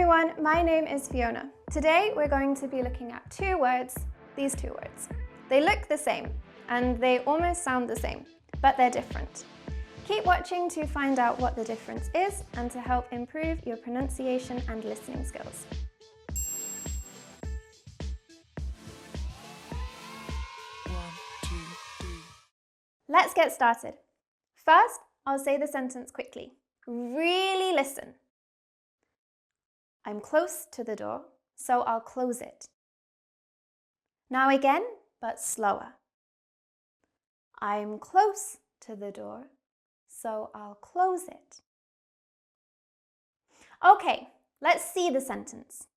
everyone, my name is Fiona. Today we're going to be looking at these two words. They look the same and they almost sound the same, but they're different. Keep watching to find out what the difference is and to help improve your pronunciation and listening skills. Let's get started. First, I'll say the sentence quickly. Really listen. I'm close to the door, so I'll close it. Now again, but slower. I'm close to the door, so I'll close it. Okay, let's see the sentence.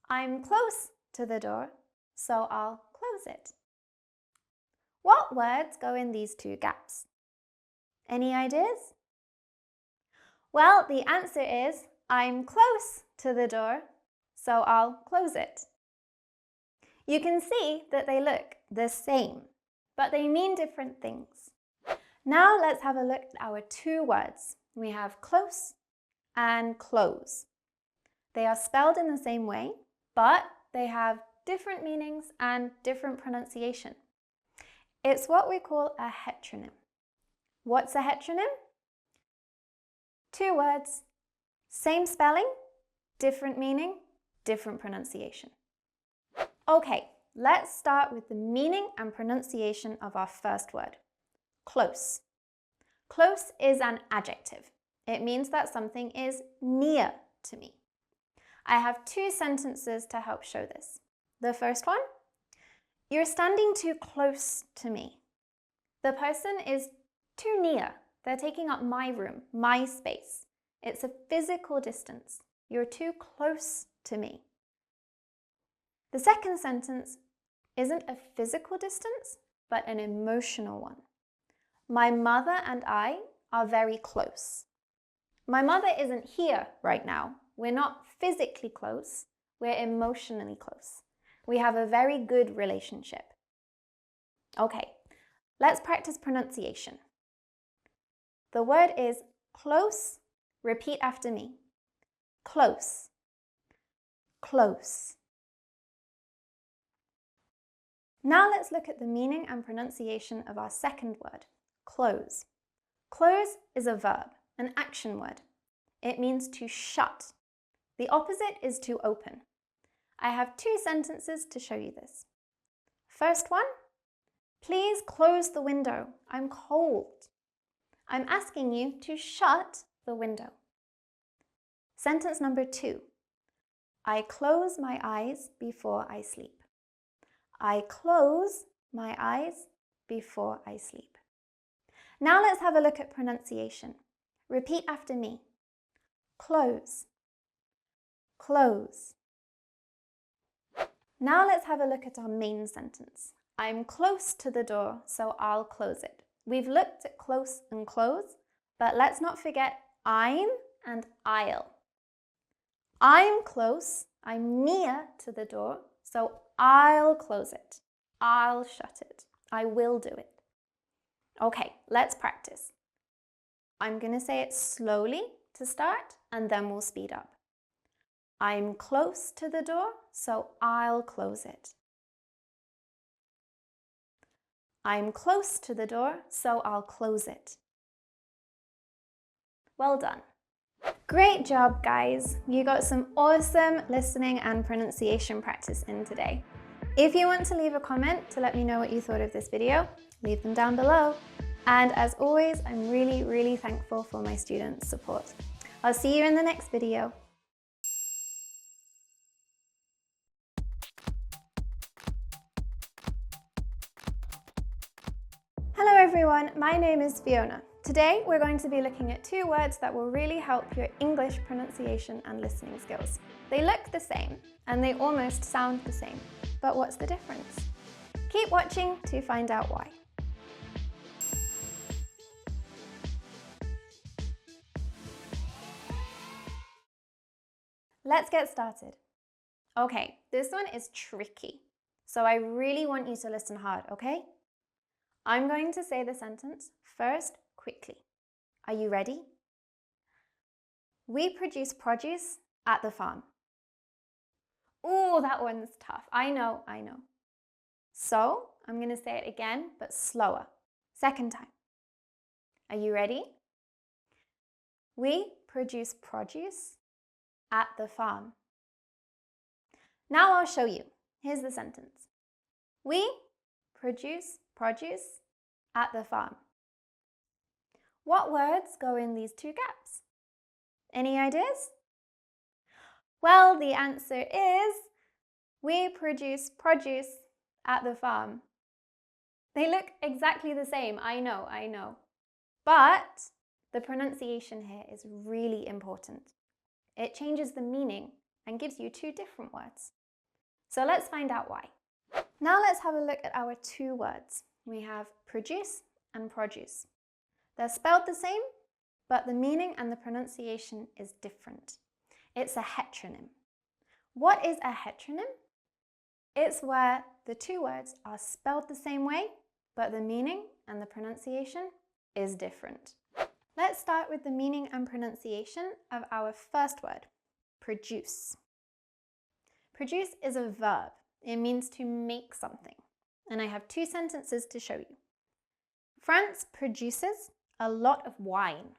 I'm close to the door, so I'll close it. What words go in these two gaps? Any ideas? Well, the answer is I'm close to the door, so I'll close it. You can see that they look the same, but they mean different things. Now let's have a look at our two words. We have close and close. They are spelled in the same way, but they have different meanings and different pronunciation. It's what we call a heteronym. What's a heteronym? Two words, same spelling, different meaning, different pronunciation. Okay, let's start with the meaning and pronunciation of our first word, close. Close is an adjective. It means that something is near to me. I have two sentences to help show this. The first one, you're standing too close to me. The person is too near. They're taking up my room, my space. It's a physical distance. You're too close to me. The second sentence isn't a physical distance, but an emotional one. My mother and I are very close. My mother isn't here right now. We're not physically close, we're emotionally close. We have a very good relationship. Okay, let's practice pronunciation. The word is close. Repeat after me. Close. Close. Now let's look at the meaning and pronunciation of our second word, close. Close is a verb, an action word. It means to shut. The opposite is to open. I have two sentences to show you this. First one, please close the window. I'm cold. I'm asking you to shut the window. Sentence number two, I close my eyes before I sleep. I close my eyes before I sleep. Now let's have a look at pronunciation. Repeat after me. Close. Close. Now let's have a look at our main sentence. I'm close to the door, so I'll close it. We've looked at close and close, but let's not forget I'm and I'll. I'm close, I'm near to the door, so I'll close it. I'll shut it. I will do it. Okay, let's practice. I'm going to say it slowly to start, and then we'll speed up. I'm close to the door, so I'll close it. I'm close to the door, so I'll close it. Well done. Great job, guys. You got some awesome listening and pronunciation practice in today. If you want to leave a comment to let me know what you thought of this video, leave them down below. And as always, I'm really thankful for my students' support. I'll see you in the next video. Hello everyone, my name is Fiona. Today we're going to be looking at two words that will really help your English pronunciation and listening skills. They look the same and they almost sound the same, but what's the difference? Keep watching to find out why. Let's get started. Okay, this one is tricky, so I really want you to listen hard, okay? I'm going to say the sentence first quickly. Are you ready? We produce produce at the farm. Ooh, that one's tough. I know. So I'm going to say it again, but slower. Second time. Are you ready? We produce produce at the farm. Now I'll show you. Here's the sentence. We produce produce at the farm. What words go in these two gaps? Any ideas? Well, the answer is we produce produce at the farm. They look exactly the same, I know. But the pronunciation here is really important. It changes the meaning and gives you two different words. So let's find out why. Now let's have a look at our two words. We have produce and produce. They're spelled the same, but the meaning and the pronunciation is different. It's a heteronym. What is a heteronym? It's where the two words are spelled the same way, but the meaning and the pronunciation is different. Let's start with the meaning and pronunciation of our first word, produce. Produce is a verb. It means to make something. And I have two sentences to show you. France produces a lot of wine.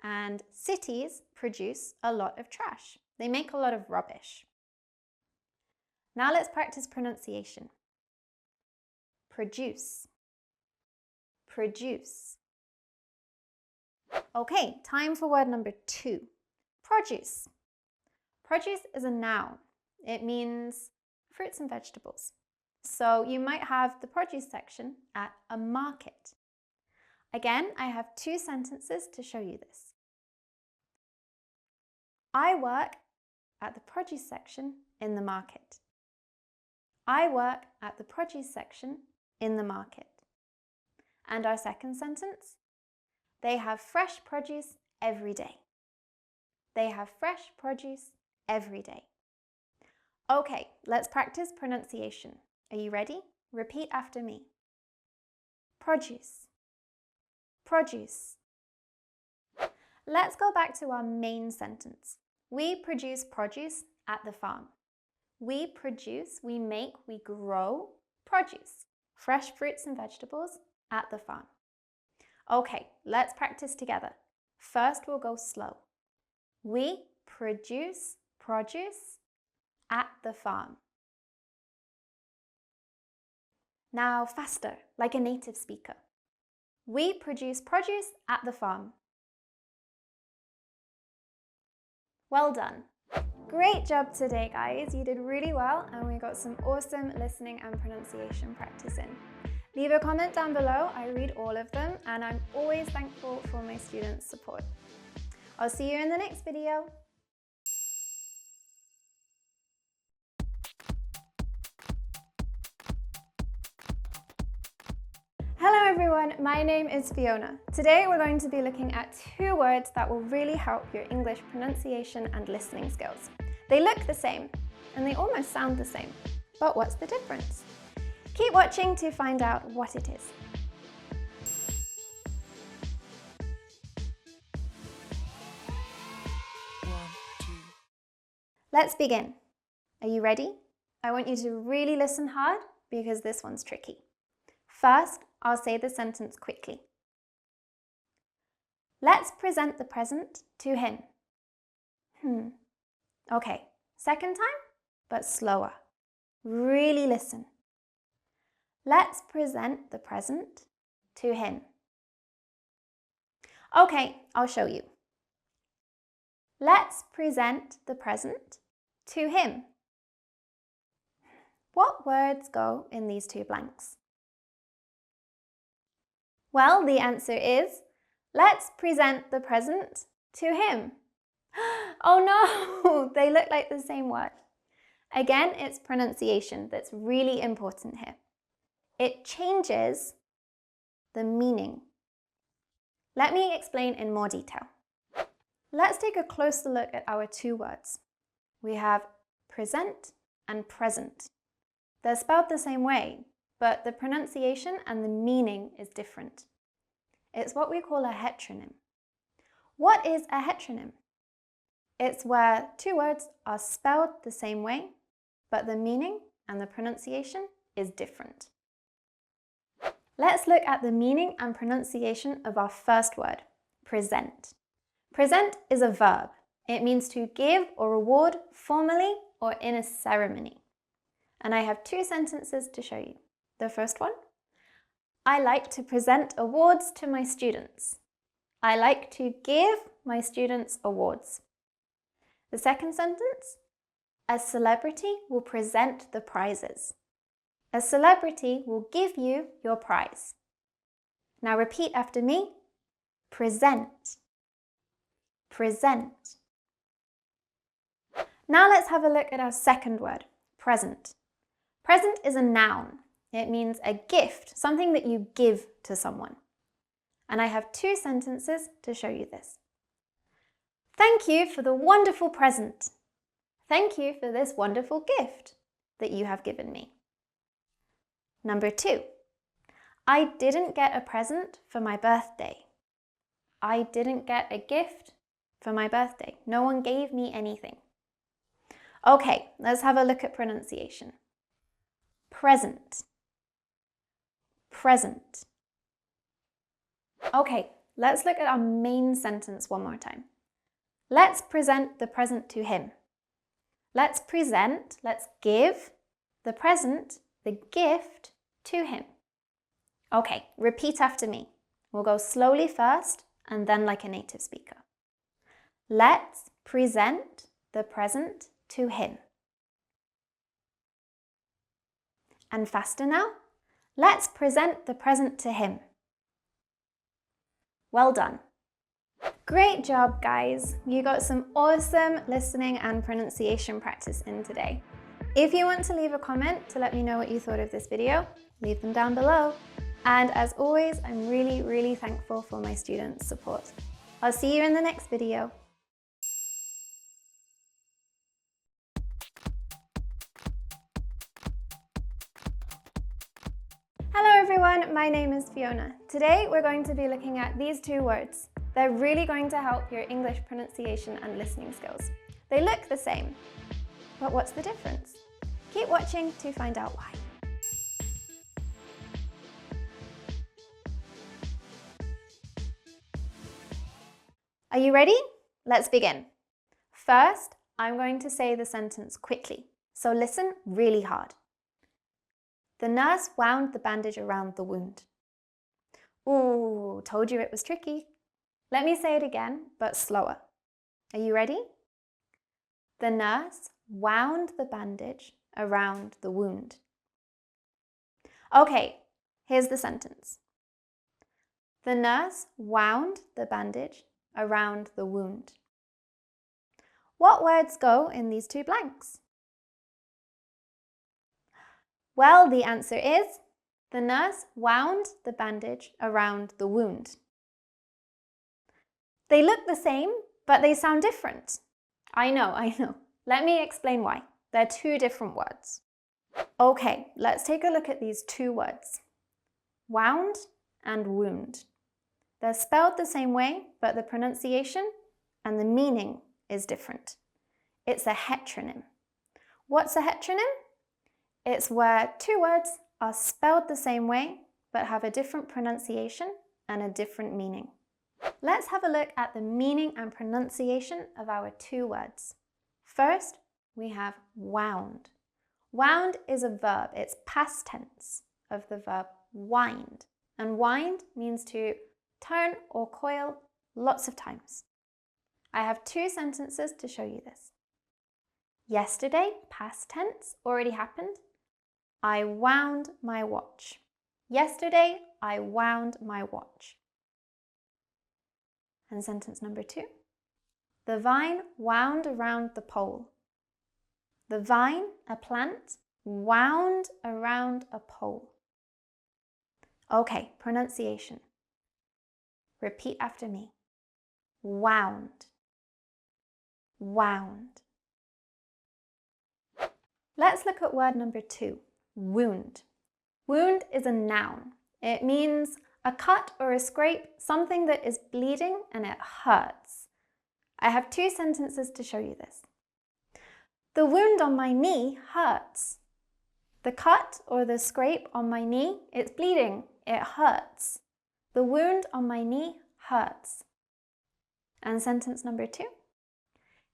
And cities produce a lot of trash. They make a lot of rubbish. Now let's practice pronunciation. Produce. Produce. Okay, time for word number 2. Produce. Produce is a noun. It means fruits and vegetables. So you might have the produce section at a market. Again, I have two sentences to show you this. I work at the produce section in the market. I work at the produce section in the market. And our second sentence, they have fresh produce every day. They have fresh produce every day. Okay, let's practice pronunciation. Are you ready? Repeat after me. Produce. Produce. Let's go back to our main sentence. We produce produce at the farm. We produce, we make, we grow produce, fresh fruits and vegetables at the farm. Okay, let's practice together. First, we'll go slow. We produce produce at the farm. Now faster, like a native speaker. We produce produce at the farm. Well done. Great job today, guys. You did really well and we got some awesome listening and pronunciation practice in. Leave a comment down below. I read all of them and I'm always thankful for my students' support. I'll see you in the next video. Hello everyone, my name is Fiona. Today we're going to be looking at 2 words that will really help your English pronunciation and listening skills. They look the same and they almost sound the same, but what's the difference? Keep watching to find out what it is. Let's begin. Are you ready? I want you to really listen hard because this one's tricky. First, I'll say the sentence quickly. Let's present the present to him. Okay, second time, but slower. Really listen. Let's present the present to him. Okay, I'll show you. Let's present the present to him. What words go in these 2 blanks? Well, the answer is, let's present the present to him. Oh no, they look like the same word. Again, it's pronunciation that's really important here. It changes the meaning. Let me explain in more detail. Let's take a closer look at our 2 words. We have present and present. They're spelled the same way, but the pronunciation and the meaning is different. It's what we call a heteronym. What is a heteronym? It's where two words are spelled the same way, but the meaning and the pronunciation is different. Let's look at the meaning and pronunciation of our first word, present. Present is a verb. It means to give or reward formally or in a ceremony. And I have two sentences to show you. The first one, I like to present awards to my students. I like to give my students awards. The second sentence, a celebrity will present the prizes. A celebrity will give you your prize. Now repeat after me, present. Present. Now let's have a look at our second word, present. Present is a noun. It means a gift, something that you give to someone. And I have two sentences to show you this. Thank you for the wonderful present. Thank you for this wonderful gift that you have given me. Number two, I didn't get a present for my birthday. I didn't get a gift for my birthday. No one gave me anything. Okay, let's have a look at pronunciation. Present. Present. Okay, let's look at our main sentence one more time. Let's present the present to him. Let's present, let's give the present, the gift, to him. Okay, repeat after me. We'll go slowly first and then like a native speaker. Let's present the present to him. And faster now. Let's present the present to him. Well done. Great job, guys. You got some awesome listening and pronunciation practice in today. If you want to leave a comment to let me know what you thought of this video, leave them down below. And as always, I'm really thankful for my students' support. I'll see you in the next video. Hello everyone, my name is Fiona. Today we're going to be looking at these two words. They're really going to help your English pronunciation and listening skills. They look the same, but what's the difference? Keep watching to find out why. Are you ready? Let's begin. First, I'm going to say the sentence quickly, so listen really hard. The nurse wound the bandage around the wound. Ooh, told you it was tricky. Let me say it again, but slower. Are you ready? The nurse wound the bandage around the wound. Okay, here's the sentence. The nurse wound the bandage around the wound. What words go in these two blanks? Well, the answer is the nurse wound the bandage around the wound. They look the same, but they sound different. I know. Let me explain why. They're two different words. Okay, let's take a look at these two words. Wound and wound. They're spelled the same way, but the pronunciation and the meaning is different. It's a heteronym. What's a heteronym? It's where two words are spelled the same way, but have a different pronunciation and a different meaning. Let's have a look at the meaning and pronunciation of our two words. First, we have wound. Wound is a verb. It's past tense of the verb wind. And wind means to turn or coil lots of times. I have two sentences to show you this. Yesterday, past tense, already happened. I wound my watch. Yesterday, I wound my watch. And sentence number two. The vine wound around the pole. The vine, a plant, wound around a pole. Okay, pronunciation. Repeat after me. Wound. Wound. Let's look at word number two, wound. Wound is a noun. It means a cut or a scrape, something that is bleeding and it hurts. I have two sentences to show you this. The wound on my knee hurts. The cut or the scrape on my knee, it's bleeding, it hurts. The wound on my knee hurts. And sentence number 2.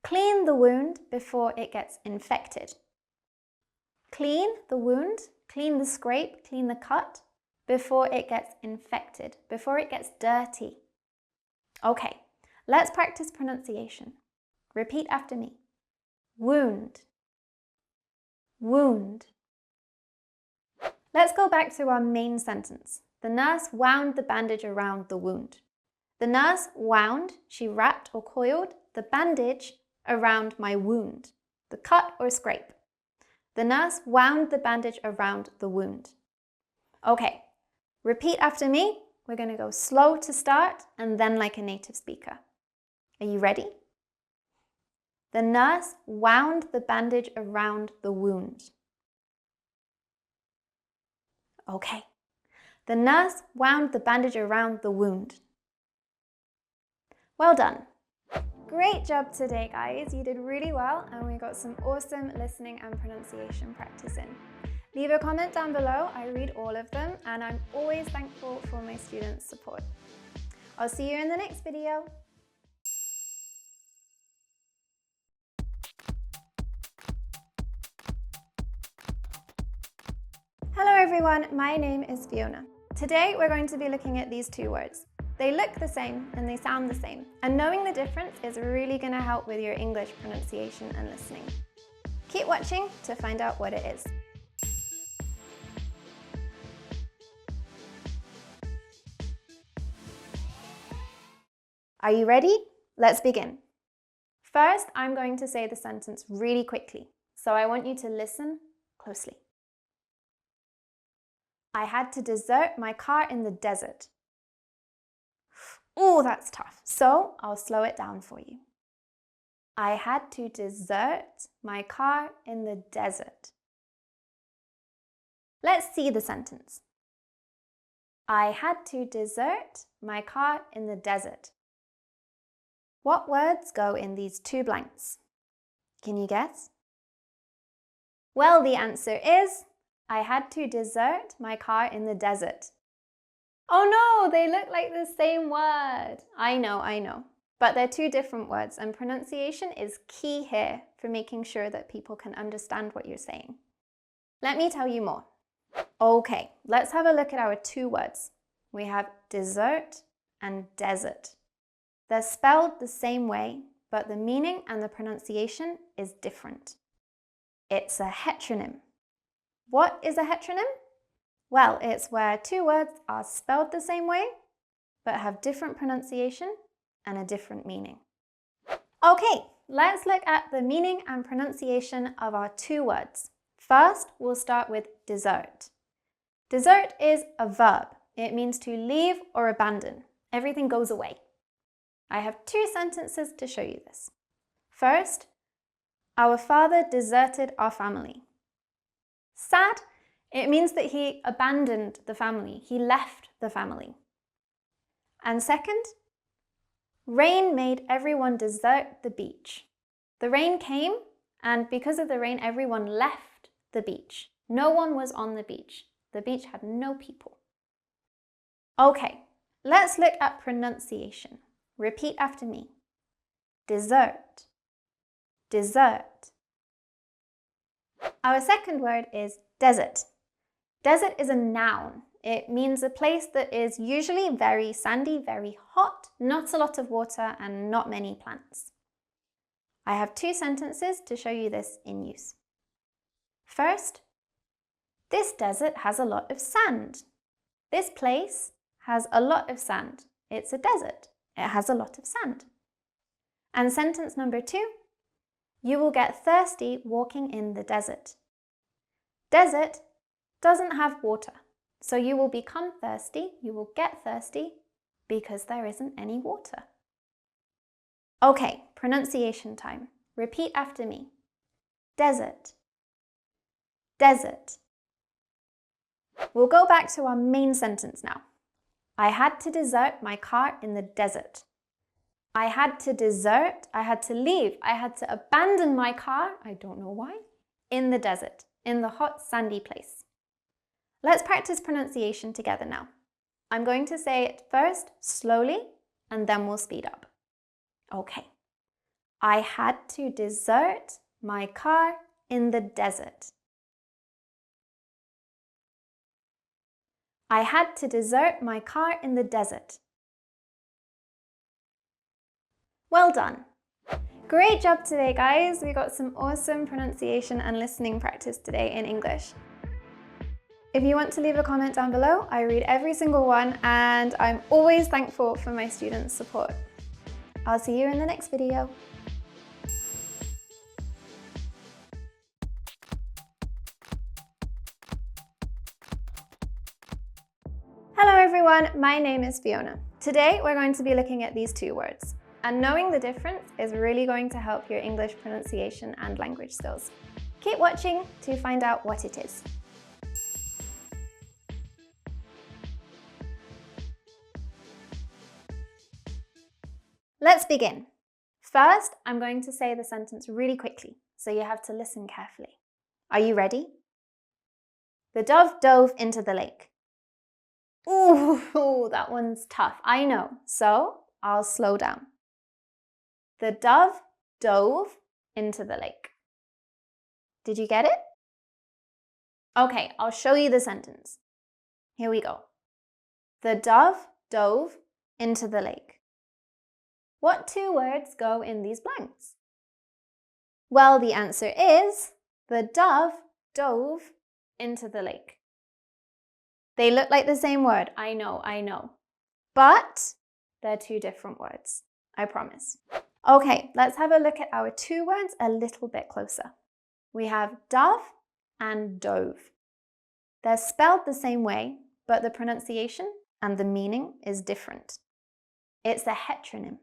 Clean the wound before it gets infected. Clean the wound, clean the scrape, clean the cut before it gets infected, before it gets dirty. Okay, let's practice pronunciation. Repeat after me. Wound. Wound. Let's go back to our main sentence. The nurse wound the bandage around the wound. The nurse wound, she wrapped or coiled the bandage around my wound, the cut or scrape. The nurse wound the bandage around the wound. Okay, repeat after me. We're going to go slow to start and then like a native speaker. Are you ready? The nurse wound the bandage around the wound. Okay. The nurse wound the bandage around the wound. Well done. Great job today, guys. You did really well and we got some awesome listening and pronunciation practice in. Leave a comment down below. I read all of them and I'm always thankful for my students' support. I'll see you in the next video. Hello everyone, my name is Fiona. Today we're going to be looking at these two words. They look the same and they sound the same, and knowing the difference is really going to help with your English pronunciation and listening. Keep watching to find out what it is. Are you ready? Let's begin. First, I'm going to say the sentence really quickly, so I want you to listen closely. I had to desert my car in the desert. Oh, that's tough. So I'll slow it down for you. I had to desert my car in the desert. Let's see the sentence. I had to desert my car in the desert. What words go in these two blanks? Can you guess? Well, the answer is I had to desert my car in the desert. Oh no, they look like the same word. I know. But they're two different words and pronunciation is key here for making sure that people can understand what you're saying. Let me tell you more. Okay, let's have a look at our two words. We have desert and desert. They're spelled the same way, but the meaning and the pronunciation is different. It's a heteronym. What is a heteronym? Well, it's where two words are spelled the same way, but have different pronunciation and a different meaning. Okay, let's look at the meaning and pronunciation of our two words. First, we'll start with desert. Desert is a verb. It means to leave or abandon. Everything goes away. I have two sentences to show you this. First, our father deserted our family. Sad, it means that he abandoned the family. He left the family. And second, rain made everyone desert the beach. The rain came, and because of the rain, everyone left the beach. No one was on the beach. The beach had no people. Okay, let's look at pronunciation. Repeat after me. Desert. Desert. Our second word is desert. Desert is a noun. It means a place that is usually very sandy, very hot, not a lot of water, and not many plants. I have two sentences to show you this in use. First, this desert has a lot of sand. This place has a lot of sand. It's a desert. It has a lot of sand. And sentence number 2, you will get thirsty walking in the desert. Desert doesn't have water, so you will become thirsty, you will get thirsty because there isn't any water. Okay, pronunciation time. Repeat after me. Desert. Desert. We'll go back to our main sentence now. I had to desert my car in the desert. I had to desert, I had to leave, I had to abandon my car, I don't know why, in the desert, in the hot, sandy place. Let's practice pronunciation together now. I'm going to say it first slowly, and then we'll speed up. Okay. I had to desert my car in the desert. I had to desert my car in the desert. Well done. Great job today, guys. We got some awesome pronunciation and listening practice today in English. If you want to leave a comment down below, I read every single one and I'm always thankful for my students' support. I'll see you in the next video. Hello everyone, my name is Fiona. Today we're going to be looking at these two words, and knowing the difference is really going to help your English pronunciation and language skills. Keep watching to find out what it is. Let's begin. First, I'm going to say the sentence really quickly, so you have to listen carefully. Are you ready? The dove dove into the lake. Ooh, that one's tough, I know, so I'll slow down. The dove dove into the lake. Did you get it? Okay, I'll show you the sentence. Here we go. The dove dove into the lake. What two words go in these blanks? Well, the answer is the dove dove into the lake. They look like the same word, I know. But they're two different words, I promise. Okay, let's have a look at our two words a little bit closer. We have dove and dove. They're spelled the same way, but the pronunciation and the meaning is different. It's a heteronym.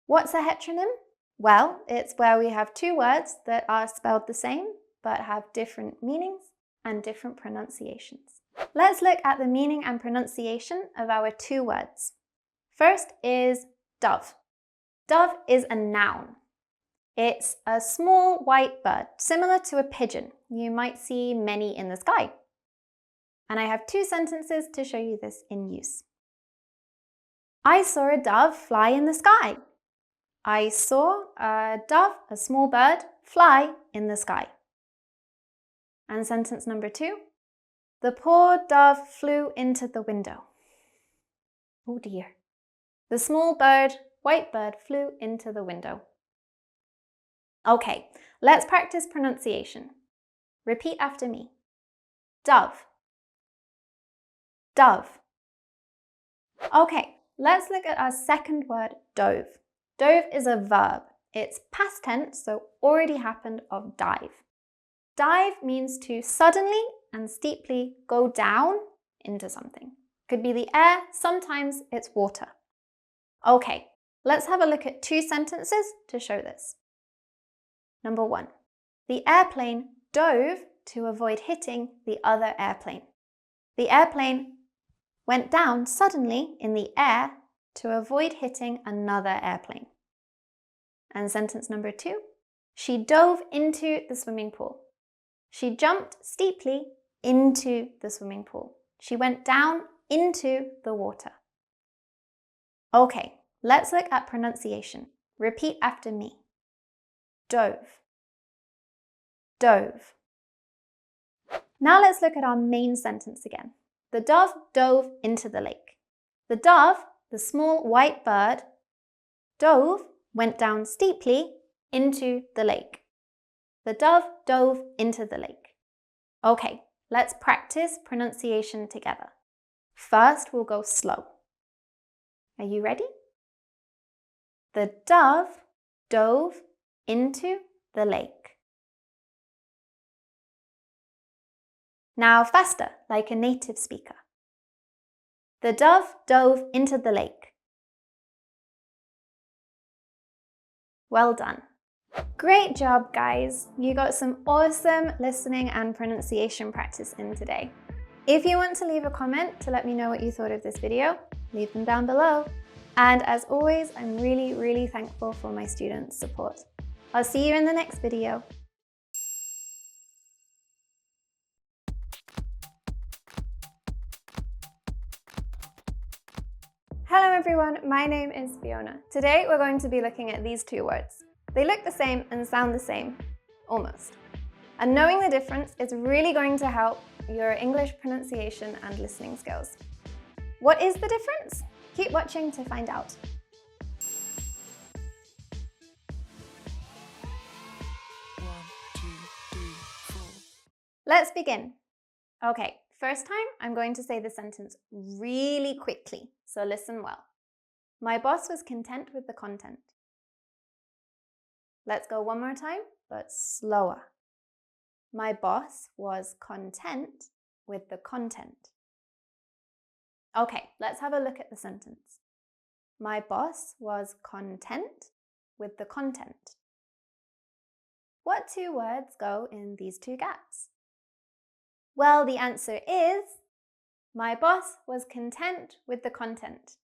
What's a heteronym? Well, it's where we have two words that are spelled the same, but have different meanings and different pronunciations. Let's look at the meaning and pronunciation of our two words. First is dove. Dove is a noun. It's a small white bird, similar to a pigeon. You might see many in the sky. And I have two sentences to show you this in use. I saw a dove fly in the sky. I saw a dove, a small bird, fly in the sky. And sentence number two. The poor dove flew into the window. Oh dear. The small bird, white bird, flew into the window. Okay, let's practice pronunciation. Repeat after me. Dove. Dove. Okay, let's look at our second word, dove. Dove is a verb. It's past tense, so already happened of dive. Dive means to suddenly and steeply go down into something. Could be the air, sometimes it's water. Okay, let's have a look at two sentences to show this. Number one, the airplane dove to avoid hitting the other airplane. The airplane went down suddenly in the air to avoid hitting another airplane. And sentence number two, she dove into the swimming pool. She jumped steeply into the swimming pool. She went down into the water. Okay, let's look at pronunciation. Repeat after me. Dove. Dove. Now let's look at our main sentence again. The dove dove into the lake. The dove, the small white bird, dove, went down steeply into the lake. The dove dove into the lake. Okay, let's practice pronunciation together. First, we'll go slow. Are you ready? The dove dove into the lake. Now faster, like a native speaker. The dove dove into the lake. Well done. Great job, guys. You got some awesome listening and pronunciation practice in today. If you want to leave a comment to let me know what you thought of this video, leave them down below. And as always, I'm really, really thankful for my students' support. I'll see you in the next video. Hello everyone, my name is Fiona. Today we're going to be looking at these two words. They look the same and sound the same, almost. And knowing the difference is really going to help your English pronunciation and listening skills. What is the difference? Keep watching to find out. Let's begin. Okay, first time I'm going to say the sentence really quickly, so listen well. My boss was content with the content. Let's go one more time, but slower. My boss was content with the content. Okay, let's have a look at the sentence. My boss was content with the content. What two words go in these two gaps? Well, the answer is, my boss was content with the content.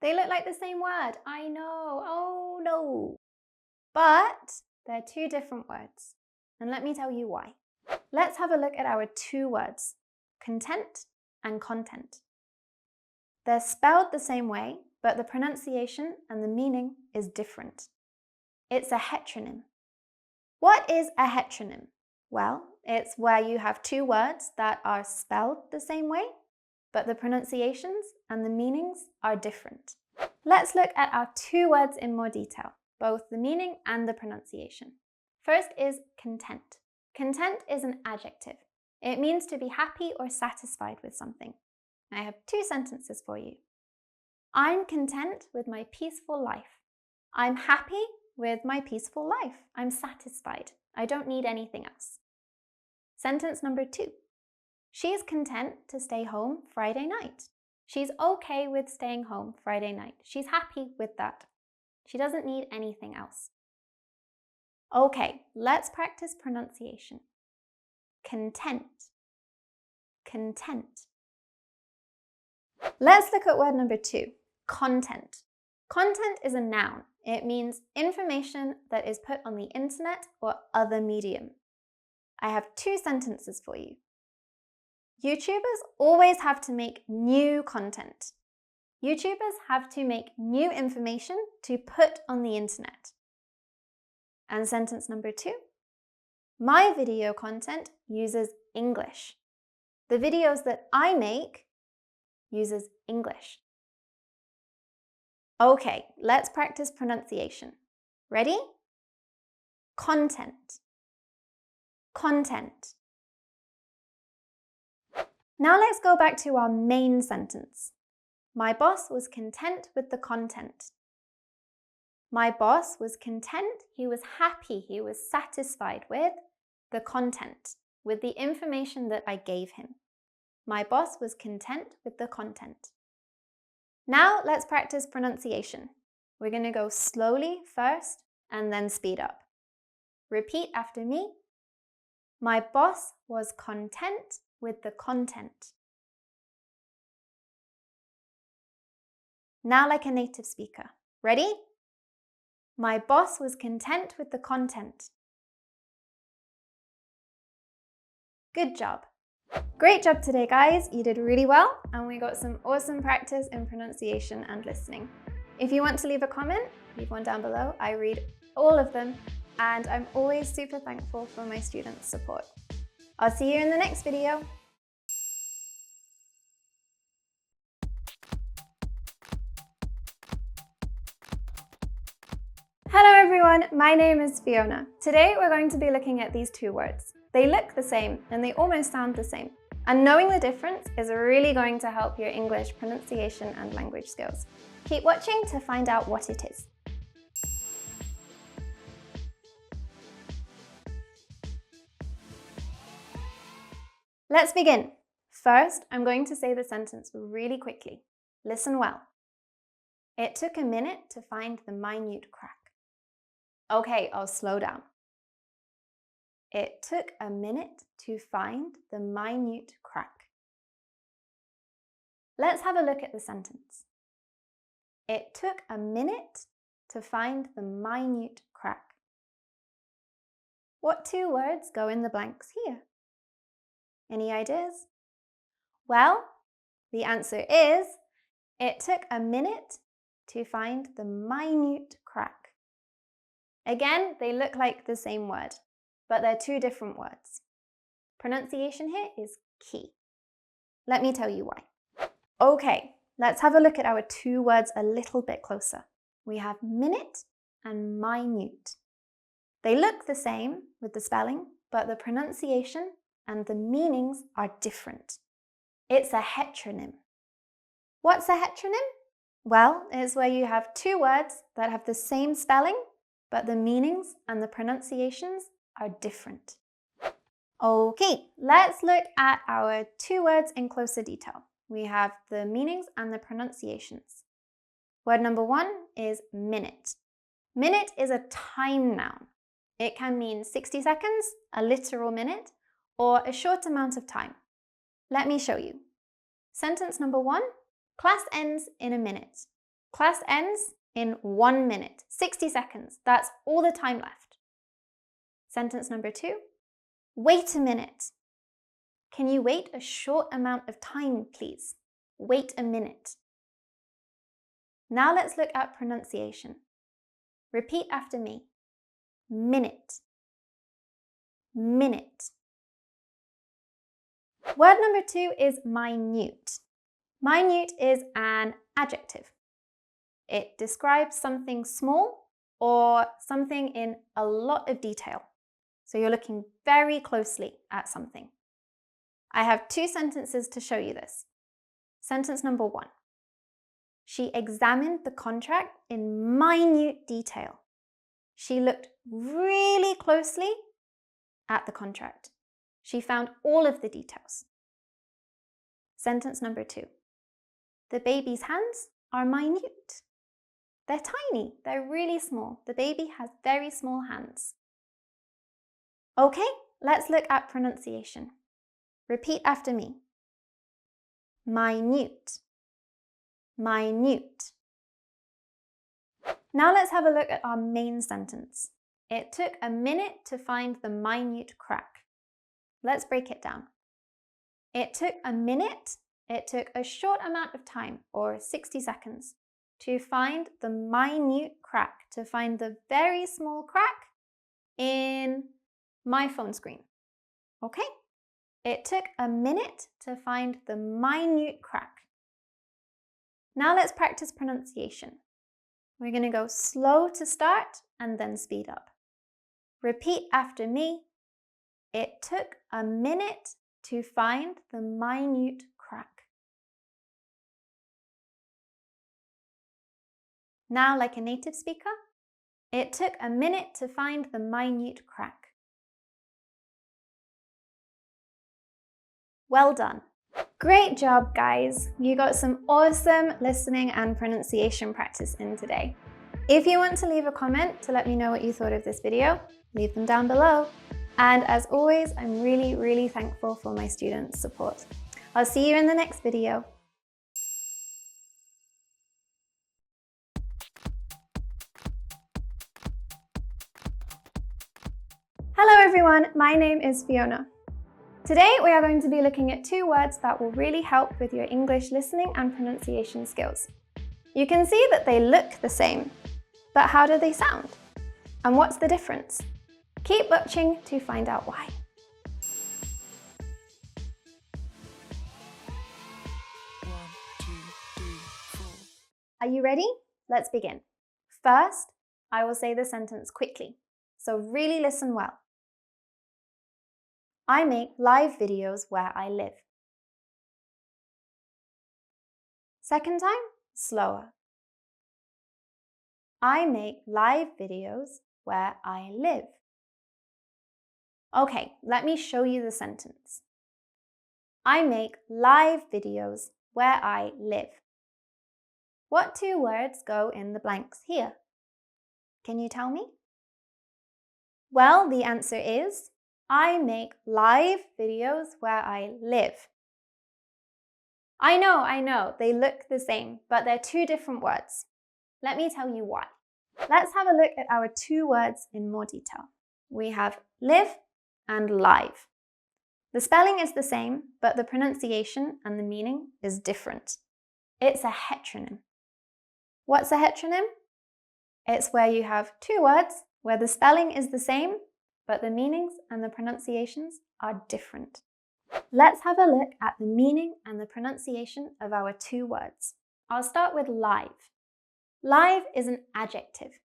They look like the same word, I know, oh no. But they're two different words, and let me tell you why. Let's have a look at our two words, content and content. They're spelled the same way, but the pronunciation and the meaning is different. It's a heteronym. What is a heteronym? Well, it's where you have two words that are spelled the same way, but the pronunciations and the meanings are different. Let's look at our two words in more detail, both the meaning and the pronunciation. First is content. Content is an adjective. It means to be happy or satisfied with something. I have two sentences for you. I'm content with my peaceful life. I'm happy with my peaceful life. I'm satisfied. I don't need anything else. Sentence number 2. She is content to stay home Friday night. She's okay with staying home Friday night. She's happy with that. She doesn't need anything else. Okay, let's practice pronunciation. Content. Content. Let's look at word number 2, content. Content is a noun. It means information that is put on the internet or other medium. I have two sentences for you. YouTubers always have to make new content. YouTubers have to make new information to put on the internet. And sentence number 2, my video content uses English. The videos that I make uses English. Okay, let's practice pronunciation. Ready? Content. Content. Now let's go back to our main sentence. My boss was content with the content. My boss was content, he was happy, he was satisfied with the content, with the information that I gave him. My boss was content with the content. Now let's practice pronunciation. We're going to go slowly first and then speed up. Repeat after me. My boss was content with the content. Now like a native speaker. Ready? My boss was content with the content. Good job. Great job today, guys. You did really well, and we got some awesome practice in pronunciation and listening. If you want to leave a comment, leave one down below. I read all of them, and I'm always super thankful for my students' support. I'll see you in the next video. Hello everyone, my name is Fiona. Today we're going to be looking at these two words. They look the same and they almost sound the same. And knowing the difference is really going to help your English pronunciation and language skills. Keep watching to find out what it is. Let's begin. First, I'm going to say the sentence really quickly. Listen well. It took a minute to find the minute crack. Okay, I'll slow down. It took a minute to find the minute crack. Let's have a look at the sentence. It took a minute to find the minute crack. What two words go in the blanks here? Any ideas? Well, the answer is, it took a minute to find the minute crack. Again, they look like the same word, but they're two different words. Pronunciation here is key. Let me tell you why. Okay, let's have a look at our two words a little bit closer. We have minute and minute. They look the same with the spelling, but the pronunciation and the meanings are different. It's a heteronym. What's a heteronym? Well, it's where you have two words that have the same spelling, but the meanings and the pronunciations are different. Okay, let's look at our two words in closer detail. We have the meanings and the pronunciations. Word number one is minute. Minute is a time noun. It can mean 60 seconds, a literal minute, or a short amount of time. Let me show you. Sentence number one, class ends in a minute. Class ends in 1 minute, 60 seconds. That's all the time left. Sentence number two, wait a minute. Can you wait a short amount of time, please? Wait a minute. Now let's look at pronunciation. Repeat after me. Minute. Minute. Word number two is minute. Minute is an adjective. It describes something small or something in a lot of detail. So you're looking very closely at something. I have two sentences to show you this. Sentence number one. She examined the contract in minute detail. She looked really closely at the contract. She found all of the details. Sentence number two. The baby's hands are minute. They're tiny. They're really small. The baby has very small hands. Okay, let's look at pronunciation. Repeat after me. Minute. Minute. Now let's have a look at our main sentence. It took a minute to find the minute crack. Let's break it down. It took a minute, it took a short amount of time, or 60 seconds, to find the minute crack, to find the very small crack in my phone screen. Okay? It took a minute to find the minute crack. Now let's practice pronunciation. We're going to go slow to start and then speed up. Repeat after me. It took a minute to find the minute crack. Now, like a native speaker, it took a minute to find the minute crack. Well done. Great job, guys. You got some awesome listening and pronunciation practice in today. If you want to leave a comment to let me know what you thought of this video, leave them down below. And as always, I'm really thankful for my students' support. I'll see you in the next video. Hello everyone, my name is Fiona. Today we are going to be looking at two words that will really help with your English listening and pronunciation skills. You can see that they look the same, but how do they sound? And what's the difference? Keep watching to find out why. Are you ready? Let's begin. First, I will say the sentence quickly, so really listen well. I make live videos where I live. Second time, slower. I make live videos where I live. Okay, let me show you the sentence. I make live videos where I live. What two words go in the blanks here? Can you tell me? Well, the answer is, I make live videos where I live. I know, they look the same, but they're two different words. Let me tell you why. Let's have a look at our two words in more detail. We have live and live. The spelling is the same, but the pronunciation and the meaning is different. It's a heteronym. What's a heteronym? It's where you have two words where the spelling is the same, but the meanings and the pronunciations are different. Let's have a look at the meaning and the pronunciation of our two words. I'll start with live. Live is an adjective.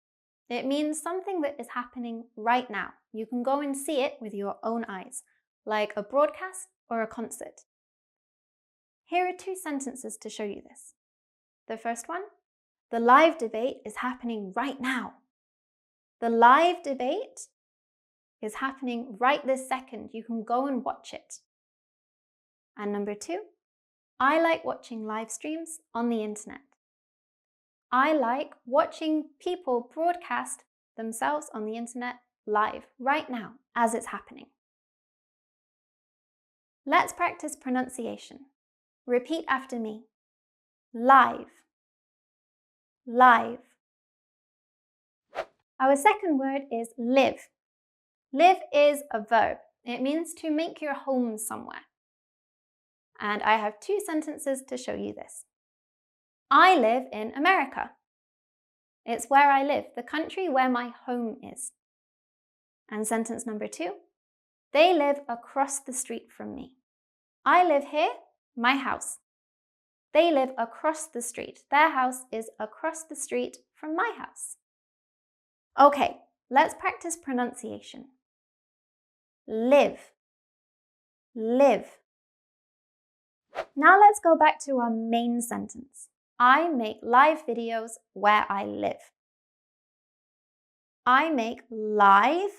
It means something that is happening right now. You can go and see it with your own eyes, like a broadcast or a concert. Here are two sentences to show you this. The first one, the live debate is happening right now. The live debate is happening right this second. You can go and watch it. And number two, I like watching live streams on the internet. I like watching people broadcast themselves on the internet live right now as it's happening. Let's practice pronunciation. Repeat after me. Live. Live. Our second word is live. Live is a verb. It means to make your home somewhere. And I have two sentences to show you this. I live in America. It's where I live, the country where my home is. And sentence number two, they live across the street from me. I live here, my house. They live across the street. Their house is across the street from my house. Okay, let's practice pronunciation. Live. Live. Now let's go back to our main sentence. I make live videos where I live. I make live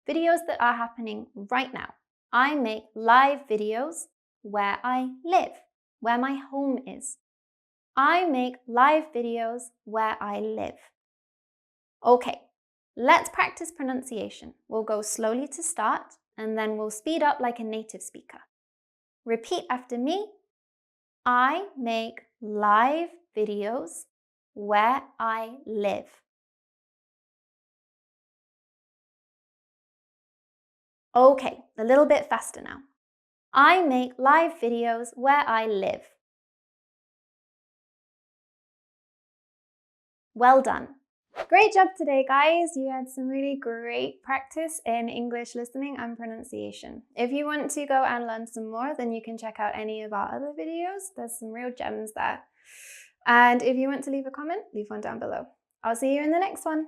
videos that are happening right now. I make live videos where I live, where my home is. I make live videos where I live. Okay, let's practice pronunciation. We'll go slowly to start, and then we'll speed up like a native speaker. Repeat after me. I make live videos where I live. Okay, a little bit faster now. I make live videos where I live. Well done. Great job today, guys. You had some really great practice in English listening and pronunciation. If you want to go and learn some more, then you can check out any of our other videos. There's some real gems there. And if you want to leave a comment, leave one down below. I'll see you in the next one.